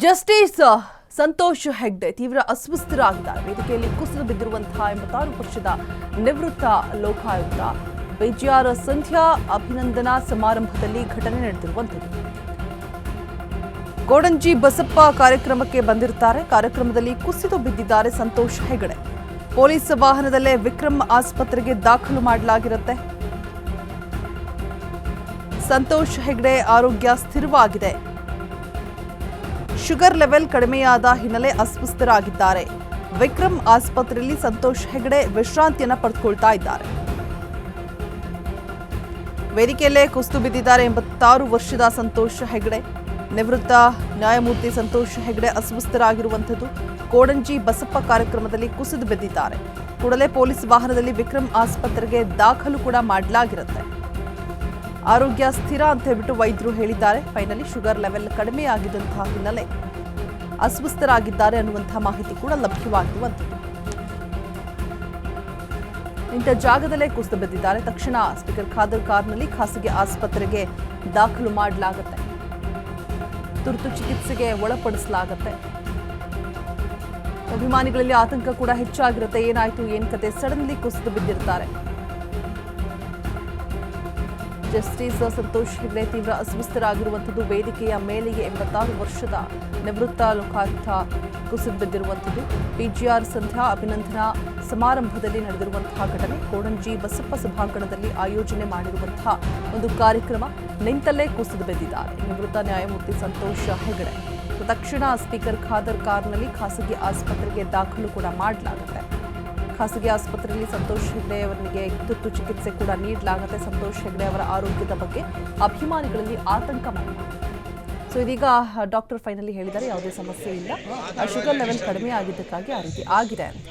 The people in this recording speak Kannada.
ಜಸ್ಟಿಸ್ ಸಂತೋಷ್ ಹೆಗ್ಡೆ ತೀವ್ರ ಅಸ್ವಸ್ಥರಾಗಿದ್ದಾರೆ. ವೇದಿಕೆಯಲ್ಲಿ ಕುಸಿದು ಬಿದ್ದಿರುವಂತಹ 86 ವರ್ಷದ ನಿವೃತ್ತ ಲೋಕಾಯುಕ್ತ ಬಿಜಿಆರ್ ಸಂಧ್ಯಾ ಅಭಿನಂದನಾ ಸಮಾರಂಭದಲ್ಲಿ ಘಟನೆ ನಡೆದಿರುವಂಥದ್ದು. ಕೋಡಂಜಿ ಬಸಪ್ಪ ಕಾರ್ಯಕ್ರಮಕ್ಕೆ ಬಂದಿರುತ್ತಾರೆ. ಕಾರ್ಯಕ್ರಮದಲ್ಲಿ ಕುಸಿದು ಬಿದ್ದಿದ್ದಾರೆ ಸಂತೋಷ್ ಹೆಗ್ಡೆ. ಪೊಲೀಸ್ ವಾಹನದಲ್ಲೇ ವಿಕ್ರಮ್ ಆಸ್ಪತ್ರೆಗೆ ದಾಖಲು ಮಾಡಲಾಗಿರುತ್ತೆ. ಸಂತೋಷ್ ಹೆಗ್ಡೆ ಆರೋಗ್ಯ ಸ್ಥಿರವಾಗಿದೆ. ಶುಗರ್ ಲೆವೆಲ್ ಕಡಿಮೆಯಾದ ಹಿನ್ನೆಲೆ ಅಸ್ವಸ್ಥರಾಗಿದ್ದಾರೆ. ವಿಕ್ರಮ್ ಆಸ್ಪತ್ರೆಯಲ್ಲಿ ಸಂತೋಷ್ ಹೆಗ್ಡೆ ವಿಶ್ರಾಂತಿಯನ್ನು ಪಡೆದುಕೊಳ್ತಾ ಇದ್ದಾರೆ. ವೇದಿಕೆಯಲ್ಲೇ ಕುಸಿದು ಬಿದ್ದಿದ್ದಾರೆ 86 ವರ್ಷದ ಸಂತೋಷ್ ಹೆಗ್ಡೆ. ನಿವೃತ್ತ ನ್ಯಾಯಮೂರ್ತಿ ಸಂತೋಷ್ ಹೆಗ್ಡೆ ಅಸ್ವಸ್ಥರಾಗಿರುವಂಥದ್ದು. ಕೋಡಂಜಿ ಬಸಪ್ಪ ಕಾರ್ಯಕ್ರಮದಲ್ಲಿ ಕುಸಿದು ಬಿದ್ದಿದ್ದಾರೆ. ಕೂಡಲೇ ಪೊಲೀಸ್ ವಾಹನದಲ್ಲಿ ವಿಕ್ರಮ್ ಆಸ್ಪತ್ರೆಗೆ ದಾಖಲು ಕೂಡ ಮಾಡಲಾಗಿರುತ್ತೆ. ಆರೋಗ್ಯ ಸ್ಥಿರ ಅಂತ ಹೇಳ್ಬಿಟ್ಟು ವೈದ್ಯರು ಹೇಳಿದ್ದಾರೆ. ಫೈನಲಿ ಶುಗರ್ ಲೆವೆಲ್ ಕಡಿಮೆಯಾಗಿದ್ದಂತಹ ಹಿನ್ನೆಲೆ ಅಸ್ವಸ್ಥರಾಗಿದ್ದಾರೆ ಅನ್ನುವಂತಹ ಮಾಹಿತಿ ಕೂಡ ಲಭ್ಯವಾಗಿರುವಂಥದ್ದು. ಇಂಥ ಜಾಗದಲ್ಲೇ ಕುಸಿದು ಬಿದ್ದಿದ್ದಾರೆ. ತಕ್ಷಣ ಸ್ಪೀಕರ್ ಖಾದರ್ ಕಾರ್ನಲ್ಲಿ ಖಾಸಗಿ ಆಸ್ಪತ್ರೆಗೆ ದಾಖಲು ಮಾಡಲಾಗುತ್ತೆ. ತುರ್ತು ಚಿಕಿತ್ಸೆಗೆ ಒಳಪಡಿಸಲಾಗುತ್ತೆ. ಅಭಿಮಾನಿಗಳಲ್ಲಿ ಆತಂಕ ಕೂಡ ಹೆಚ್ಚಾಗಿರುತ್ತೆ. ಏನಾಯ್ತು ಏನ್ ಕತೆ, ಸಡನ್ಲಿ ಕುಸಿದು ಬಿದ್ದಿರ್ತಾರೆ. ಜಸ್ಟಿಸ್ ಸಂತೋಷ್ ಹೆಗ್ಡೆ ತೀವ್ರ ಅಸ್ವಸ್ಥರಾಗಿರುವಂಥದ್ದು. ವೇದಿಕೆಯ ಮೇಲೆಯೇ 86 ವರ್ಷದ ನಿವೃತ್ತ ಲೋಕಾಯುಕ್ತ ಕುಸಿದು ಬಿದ್ದಿರುವಂಥದ್ದು. ಬಿಜಿಆರ್ ಸಂಧ್ಯಾ ಅಭಿನಂದನಾ ಸಮಾರಂಭದಲ್ಲಿ ನಡೆದಿರುವಂತಹ ಘಟನೆ. ಕೋಡಂಜಿ ಬಸಪ್ಪ ಸಭಾಂಗಣದಲ್ಲಿ ಆಯೋಜನೆ ಮಾಡಿರುವಂತಹ ಒಂದು ಕಾರ್ಯಕ್ರಮ. ನಿಂತಲ್ಲೇ ಕುಸಿದು ಬಿದ್ದಿದ್ದಾರೆ ನಿವೃತ್ತ ನ್ಯಾಯಮೂರ್ತಿ ಸಂತೋಷ್ ಹೆಗ್ಡೆ. ತಕ್ಷಣ ಸ್ಪೀಕರ್ ಖಾದರ್ ಕಾರ್ನಲ್ಲಿ ಖಾಸಗಿ ಆಸ್ಪತ್ರೆಗೆ ದಾಖಲು ಕೂಡ ಮಾಡಲಾಗುತ್ತೆ. ಖಾಸಗಿ ಆಸ್ಪತ್ರೆಯಲ್ಲಿ ಸಂತೋಷ್ ಹೆಗ್ಡೆ ಅವರಿಗೆ ತುರ್ತು ಚಿಕಿತ್ಸೆ ಕೂಡ ನೀಡಲಾಗುತ್ತೆ. ಸಂತೋಷ್ ಹೆಗ್ಡೆ ಅವರ ಆರೋಗ್ಯದ ಬಗ್ಗೆ ಅಭಿಮಾನಿಗಳಲ್ಲಿ ಆತಂಕ ಮಾಡಿದೆ. ಸೊ ಇದೀಗ ಡಾಕ್ಟರ್ ಫೈನಲಿ ಹೇಳಿದ್ದಾರೆ ಯಾವುದೇ ಸಮಸ್ಯೆ ಇಲ್ಲ, ಶುಗರ್ ಲೆವೆಲ್ ಕಡಿಮೆ ಆಗಿದ್ದಕ್ಕಾಗಿ ಆ ರೀತಿ ಆಗಿದೆ ಅಂತ.